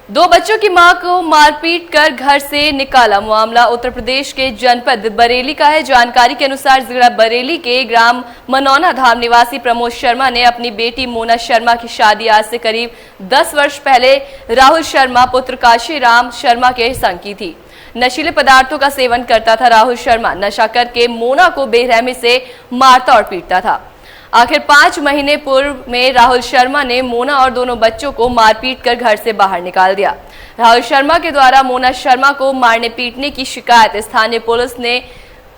दो बच्चों की मां को मारपीट कर घर से निकाला। मामला उत्तर प्रदेश के जनपद बरेली का है। जानकारी के अनुसार जिला बरेली के ग्राम मनौना धाम निवासी प्रमोद शर्मा ने अपनी बेटी मोना शर्मा की शादी आज से करीब 10 वर्ष पहले राहुल शर्मा पुत्र काशी राम शर्मा के संग की थी। नशीले पदार्थों का सेवन करता था राहुल शर्मा। नशा करके मोना को बेरहमी से मारता और पीटता था। आखिर 5 महीने पूर्व में राहुल शर्मा ने मोना और दोनों बच्चों को मारपीट कर घर से बाहर निकाल दिया। राहुल शर्मा के द्वारा मोना शर्मा को मारने पीटने की शिकायत स्थानीय पुलिस ने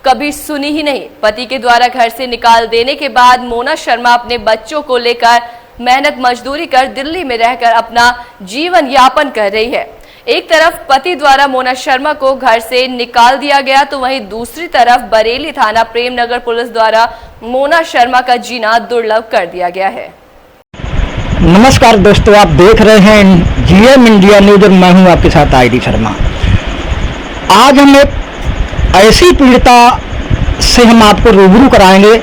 कभी सुनी ही नहीं। पति के द्वारा घर से निकाल देने के बाद मोना शर्मा अपने बच्चों को लेकर मेहनत मजदूरी कर दिल्ली में रहकर अपना जीवन यापन कर रही है। एक तरफ पति द्वारा मोना शर्मा को घर से निकाल दिया गया तो वहीं दूसरी तरफ बरेली थाना प्रेमनगर पुलिस द्वारा मोना शर्मा का जीना दुर्लभ कर दिया गया है। नमस्कार दोस्तों, आप देख रहे हैं जीएम इंडिया न्यूज और मैं हूं आपके साथ आईडी शर्मा। आज हम एक ऐसी पीड़िता से हम आपको रूबरू कराएंगे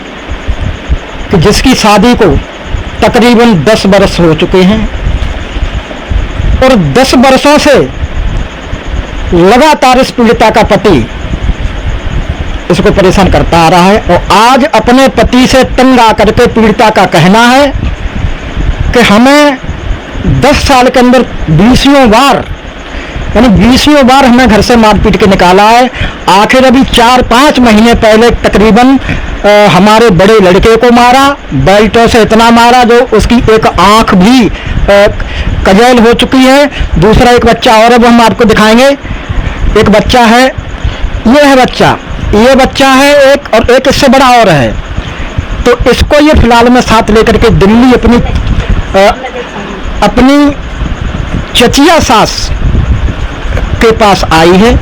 कि जिसकी शादी को तकरीबन 10 वर्ष हो चुके हैं और 10 वर्षों से लगातार इस पीड़िता का पति इसको परेशान करता आ रहा है और आज अपने पति से तंग आकर के पीड़िता का कहना है कि हमें 10 साल के अंदर 20 बार हमें घर से मारपीट के निकाला है। आखिर अभी 4-5 महीने पहले तकरीबन हमारे बड़े लड़के को मारा, बेल्टों से इतना मारा जो उसकी एक आंख भी कजैल हो चुकी है। दूसरा एक बच्चा और अब हम आपको दिखाएंगे। एक बच्चा है, ये बच्चा है एक, और एक इससे बड़ा और है। तो इसको ये फिलहाल में साथ लेकर के दिल्ली अपनी चचिया सास के पास आई है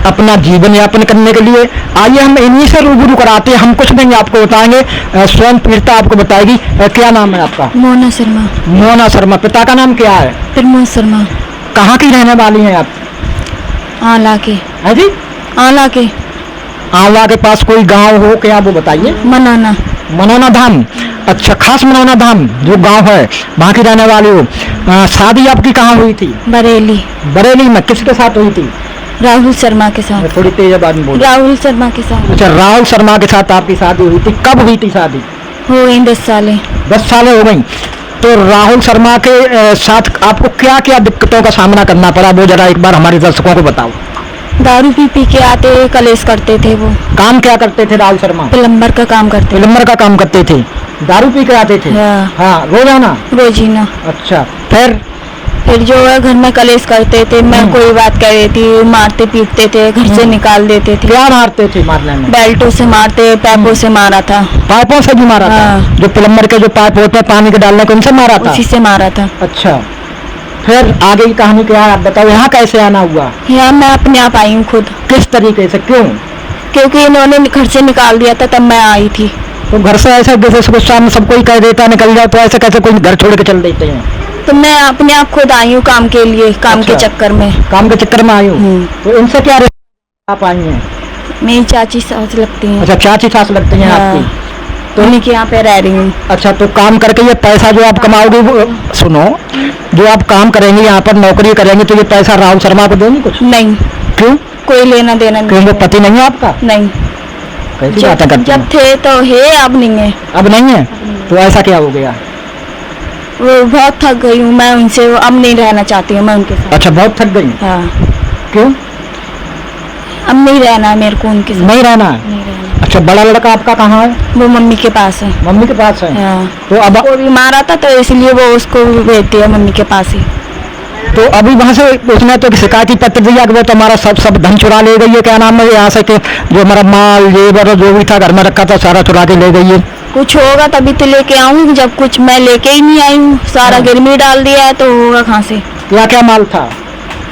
अपना जीवन यापन करने के लिए। आइए हम इन्हीं से रूबरू कराते हैं। हम कुछ नहीं आपको बताएंगे, स्वयं पीड़िता आपको बताएगी। क्या नाम है आपका? मोना शर्मा। मोना शर्मा। पिता का नाम क्या है? प्रमोद शर्मा। कहाँ की रहने वाली हैं आप? आंवला के। है जी? आंवला के पास कोई गांव हो क्या वो बताइए। मनौना धाम। अच्छा, खास मनौना धाम जो गांव है वहाँ की रहने वाली हो। शादी आपकी कहाँ हुई थी? बरेली में। किसके साथ हुई थी? राहुल शर्मा के साथ। थोड़ी तेज आवाज में बोलो। राहुल शर्मा के साथ। अच्छा, राहुल शर्मा के साथ आपकी शादी हुई थी। कब हुई थी शादी? हो गई 10 साल। 10 साल हो गई। तो राहुल शर्मा के साथ आपको क्या क्या दिक्कतों का सामना करना पड़ा वो जरा एक बार हमारे दर्शकों को बताओ। दारू पी के आते कलेश करते थे। वो काम क्या करते थे राहुल शर्मा? प्लम्बर का काम करते थे। दारू पी के आते थे? हाँ, रोजीना। अच्छा, फिर जो है घर में कलेश करते थे। मैं कोई बात कह रही थी, मारते पीटते थे, घर से निकाल देते थे। क्या मारते थे? मारने में बेल्टों से मारते, पाइपों से मारा था। पाइपों से भी मारा था? जो प्लम्बर के जो पाइप होते हैं पानी के डालने के, उनसे मारा था? उसी से मारा था। अच्छा, फिर आगे की कहानी क्या है आप बताओ। यहाँ कैसे आना हुआ? यहाँ मैं अपने आप आई हूँ खुद। किस तरीके से? क्यों? क्योंकि इन्होंने घर से निकाल दिया था तब मैं आई थी। तो घर से ऐसा जैसे शाम सब कोई कह देता निकल जाओ, तो ऐसे कैसे कोई घर छोड़ के चल देते हैं? तो मैं अपने आप खुद आई हूँ काम के लिए। काम के चक्कर में आई हूँ। तो इनसे क्या आप आई हैं? मेरी चाची सास लगती हैं। अच्छा, चाची सास लगती हैं आपकी। तो उन्हीं के यहाँ पे रह रही हूँ। अच्छा, तो काम करके ये पैसा जो आप कमाओगे वो सुनो, जो आप काम करेंगे यहाँ पर नौकरी करेंगे तो ये पैसा राहुल शर्मा को देंगे? कुछ नहीं। क्यों? कोई लेना देना नहीं। क्यों? वो पति नहीं है आपका? नहीं। कैसी बातें करते हैं? जब थे तो है, अब नहीं है। अब नहीं है? तो ऐसा क्या हो गया? वो बहुत थक गई हूँ मैं उनसे, अब नहीं रहना चाहती हूँ मैं उनके साथ। अच्छा, बहुत थक गई? हाँ। क्यों? अब नहीं रहना है मेरे को उनके साथ। नहीं रहना? अच्छा, बड़ा लड़का आपका कहाँ है? वो मम्मी के पास है। मम्मी के पास है? हाँ। तो अब वो भी मारा था तो इसलिए वो उसको भेज दिया मम्मी के पास ही। तो अभी वहाँ से उसने तो शिकायती पत्र दिया कि वो तो हमारा सब धन चुरा ले गई है। क्या नाम है यहाँ से कि जो हमारा माल जेवर जो भी था घर में रखा था सारा चुरा के ले गई है। कुछ होगा तभी तो लेके आऊँ, जब कुछ मैं लेके ही नहीं आई हूँ। सारा गिरमी डाल दिया है तो होगा कहाँ से? क्या माल था?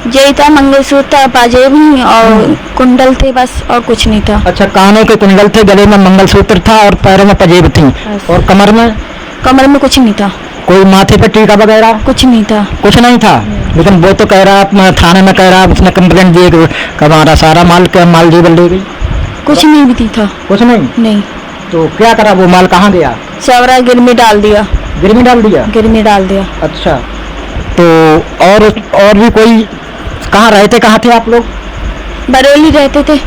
यही था, मंगलसूत्र, पाजेबी और कुंडल थे बस, और कुछ नहीं था। अच्छा, कानों के कुंडल थे, गले में मंगलसूत्र था और पैरों में पजेब थी। और कमर में कुछ नहीं था। कोई माथे पे टीका वगैरह? कुछ नहीं था। लेकिन वो तो कह रहा थाने में कह रहा उसने कंप्लेंट दी कि हमारा सारा माल जेवर ले गई। कुछ नहीं भी था। कुछ नहीं। तो क्या करा? वो माल कहाँ गया? सारा गिरमी डाल दिया। गिरमी डाल दिया? गिरमी डाल दिया। अच्छा, तो और भी कोई कहाँ रहते, कहाँ थे आप लोग? बरेली रहते थे।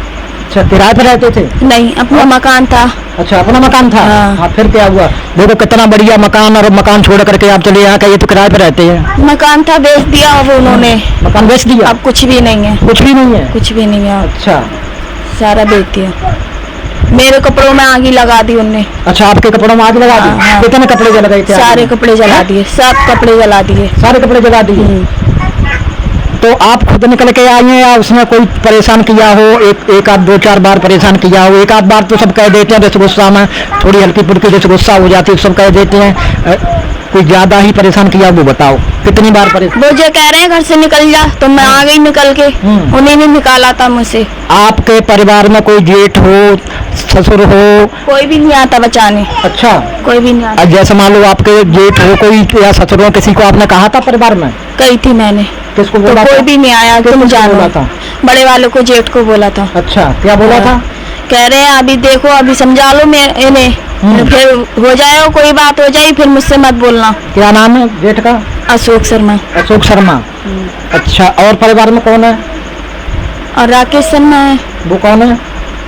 अच्छा, किराए पे रहते थे? नहीं, अपना मकान था। अच्छा, अपना मकान था। हाँ। फिर क्या हुआ? देखो कितना बढ़िया मकान, और मकान छोड़ करके आप चले यहाँ का, ये तो किराए पे रहते हैं। मकान था, बेच दिया अब उन्होंने। मकान बेच दिया? अब कुछ भी नहीं है। कुछ भी नहीं है? कुछ भी नहीं है, अच्छा, सारा बेच दिया। मेरे कपड़ों में आग ही लगा दी उनने। अच्छा, आपके कपड़ों में आग लगा दी? हाँ। कितने कपड़े जल गए थे? सारे कपड़े जला दिए, सब कपड़े जला दिए। सारे कपड़े जला दिए? तो आप खुद निकल के आई हैं या उसने कोई परेशान किया हो? एक आध 2-4 बार परेशान किया हो? एक आध बार तो सब कह देते हैं, जैसे गुस्सा में थोड़ी हल्की फुल्की जैसे गुस्सा हो जाती है, सब कह देते हैं। कोई ज्यादा ही परेशान किया वो बताओ, कितनी बार परेशान? वो जो कह रहे हैं घर से निकल जा, तो मैं आ गई निकल के। उन्हीं ने निकाला था मुझसे। आपके परिवार में कोई जेठ हो, ससुर हो? कोई भी नहीं आता बचाने। अच्छा, कोई भी नहीं आता। जैसे मान लो आपके जेठ हो कोई या ससुर हो, किसी को आपने कहा था परिवार में? कही थी मैंने। किसको तो बोला कोई था? भी नहीं आया। तुम जानो। बोला था? बड़े वालों को, जेठ को बोला था। अच्छा, क्या बोला था? कह रहे हैं अभी देखो, अभी समझा लो मैं इन्हें, फिर हो जाए, कोई बात हो जाए फिर मुझसे मत बोलना। क्या नाम है जेठ का? अशोक शर्मा। अशोक शर्मा। अच्छा, और परिवार में कौन है? और राकेश शर्मा है। वो कौन है?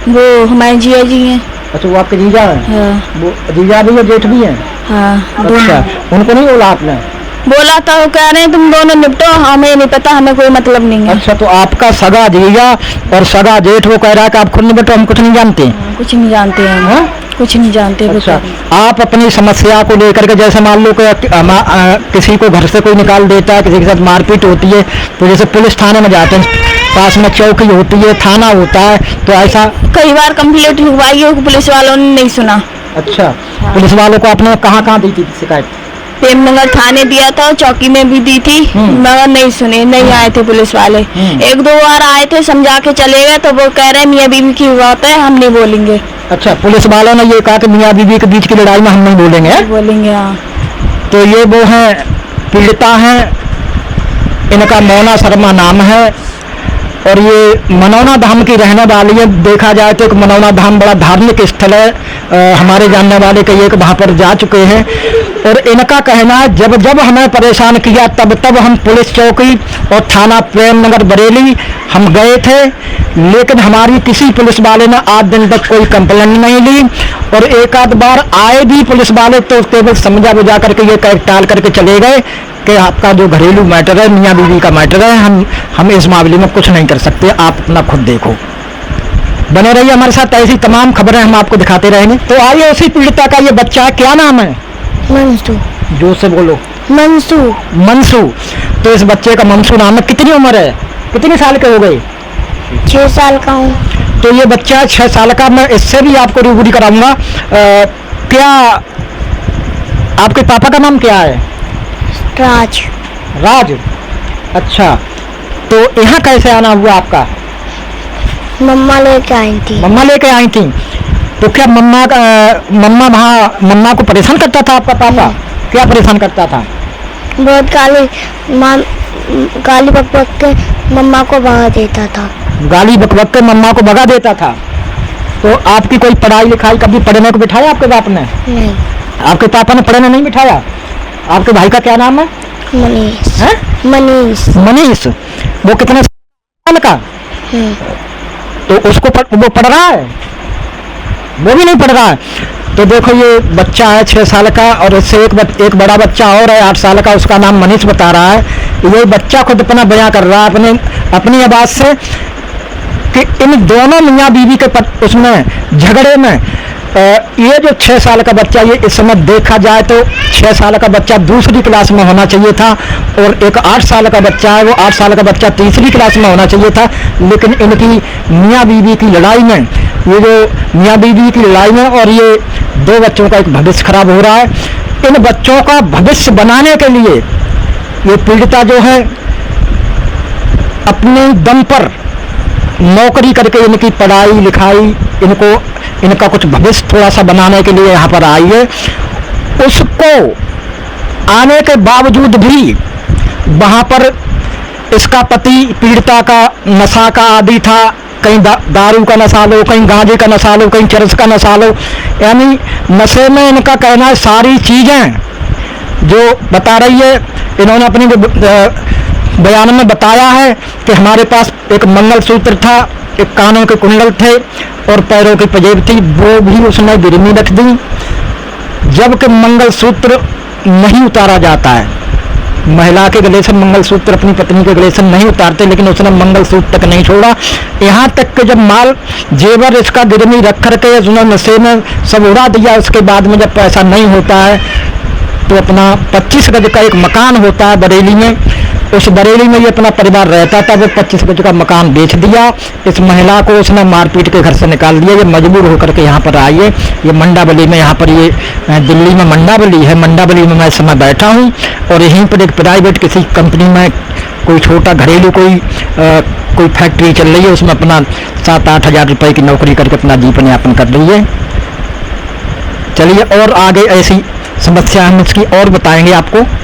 वो हमारे जिया जी हैं। अच्छा, वो आपके जीजा है? हाँ। वो जीजा भी है, जेठ भी है? हाँ, अच्छा, उनको नहीं बोला आपने? बोला था, वो कह रहे हैं तुम दोनों निपटो, हमें नहीं पता, हमें कोई मतलब नहीं है। अच्छा, तो आपका सगा जीजा और सगा जेठ वो कह रहा है कि आप खुद निपटो, हम कुछ नहीं जानते? कुछ नहीं जानते हैं हम। कुछ नहीं जानते। अच्छा, आप अपनी समस्या को लेकर के, जैसे मान लो कि किसी को घर से कोई निकाल देता है, किसी के साथ मारपीट होती है, तो जैसे पुलिस थाने में जाते हैं, पास में चौकी होती है, थाना होता है, तो ऐसा कई बार कंप्लेंट लिखवाई है, पुलिस वालों ने नहीं सुना। अच्छा, पुलिस वालों को आपने कहाँ दी थी शिकायत? प्रेमनगर थाने दिया था, चौकी में भी दी थी, मगर नहीं सुने, नहीं आए थे पुलिस वाले। 1-2 बार आए थे, समझा के चले गए, तो वो कह रहे हैं मियाँ बीवी की बात है, हम नहीं बोलेंगे। अच्छा, पुलिस वालों ने ये कहा कि मियाँ बीवी के बीच की लड़ाई में हम नहीं बोलेंगे? बोलेंगे, हाँ। तो ये वो हैं, पीड़िता हैं, इनका मोना शर्मा नाम है, और ये मनौना धाम की रहने वाली है। देखा जाए तो एक मनौना धाम बड़ा धार्मिक स्थल है, हमारे जानने वाले कई एक वहाँ पर जा चुके हैं। और इनका कहना है जब जब हमें परेशान किया तब तब हम पुलिस चौकी और थाना प्रेमनगर बरेली हम गए थे, लेकिन हमारी किसी पुलिस वाले ने आज दिन तक कोई कंप्लेंट नहीं ली। और एक आध बार आए भी पुलिस वाले तो केवल समझा बुझा करके ये टाल करके चले गए कि आपका जो घरेलू मैटर है, मियाँ बीवी का मैटर है, हम इस मामले में कुछ नहीं कर सकते, आप अपना खुद देखो। बने रहिए हमारे साथ, ऐसी तमाम खबरें हम आपको दिखाते रहेंगे। तो आइए, उसी पीड़िता का ये बच्चा है, क्या नाम है? मंसू। जोर से बोलो। मंसू। मंसू। तो इस बच्चे का मंसू नाम है। कितनी उम्र है? कितने साल के हो गए? 6 साल का हूँ। तो ये बच्चा 6 साल का, मैं इससे भी आपको रूबरू कराऊंगा। क्या आपके पापा का नाम क्या है? राज। राज। अच्छा, तो यहाँ कैसे आना हुआ आपका? मम्मा लेके आई थी। मम्मा लेके आई थी। तो क्या मम्मा को परेशान करता था आपका पापा? क्या परेशान करता था? बहुत गाली बक के मम्मा को भगा देता था। गाली बक के मम्मा को भगा देता था। तो आपकी कोई पढ़ाई लिखाई कभी पढ़ने को बिठाया आपके बाप ने? नहीं। आपके पापा ने पढ़ने नहीं बिठाया? आपके भाई का क्या नाम है? मनीष। है? मनीष। मनीष। वो कितने साल का? तो उसको वो पढ़ रहा है? वो भी नहीं पढ़ रहा है। तो देखो, ये बच्चा है 6 साल का, और इससे एक बड़ा बच्चा और है 8 साल का, उसका नाम मनीष बता रहा है। ये बच्चा खुद अपना बयां कर रहा है अपनी आवाज से कि इन दोनों मियाँ बीवी के उसमें झगड़े में ये जो 6 साल का बच्चा, ये इस समय देखा जाए तो 6 साल का बच्चा दूसरी क्लास में होना चाहिए था, और एक 8 साल का बच्चा है, वो 8 साल का बच्चा तीसरी क्लास में होना चाहिए था। लेकिन इनकी मियाँ बीवी की लड़ाई में, ये जो मियाँ बीवी की लड़ाई में और ये 2 बच्चों का एक भविष्य खराब हो रहा है। इन बच्चों का भविष्य बनाने के लिए ये पीड़िता जो है अपने दम पर नौकरी करके इनकी पढ़ाई लिखाई, इनका कुछ भविष्य थोड़ा सा बनाने के लिए यहाँ पर आई है। उसको आने के बावजूद भी वहाँ पर इसका पति पीड़िता का नशा का आदी था, कहीं दारू का नशा लो, कहीं गांजे का नशा लो, कहीं चरस का नशा लो, यानी नशे में इनका कहना है सारी चीज़ें जो बता रही है इन्होंने अपने बयान में बताया है कि हमारे पास एक मंगलसूत्र था, एक कानों के कुंडल थे और पैरों की पजेब थी, वो भी उसने गिरवी रख दी। जबकि मंगलसूत्र नहीं उतारा जाता है, महिला के गले से मंगलसूत्र अपनी पत्नी के गले से नहीं उतारते, लेकिन उसने मंगलसूत्र तक नहीं छोड़ा। यहाँ तक कि जब माल जेवर इसका गिरवी रख करके उसने नशे में सब उड़ा दिया, उसके बाद में जब पैसा नहीं होता है तो अपना 25 गज का एक मकान होता है बरेली में, उस बरेली में ये अपना परिवार रहता था, वो 25 गज का मकान बेच दिया। इस महिला को उसने मारपीट के घर से निकाल दिया। ये मजबूर होकर के यहाँ पर आई है। ये मंडावली में, यहाँ पर ये दिल्ली में मंडावली है, मंडावली में मैं इस समय बैठा हूँ और यहीं पर एक प्राइवेट किसी कंपनी में कोई छोटा घरेलू कोई फैक्ट्री चल रही है, उसमें अपना 7-8 हज़ार रुपये की नौकरी करके अपना जीवन यापन कर रही है। चलिए और आगे ऐसी समस्या हम इसकी और बताएंगे आपको।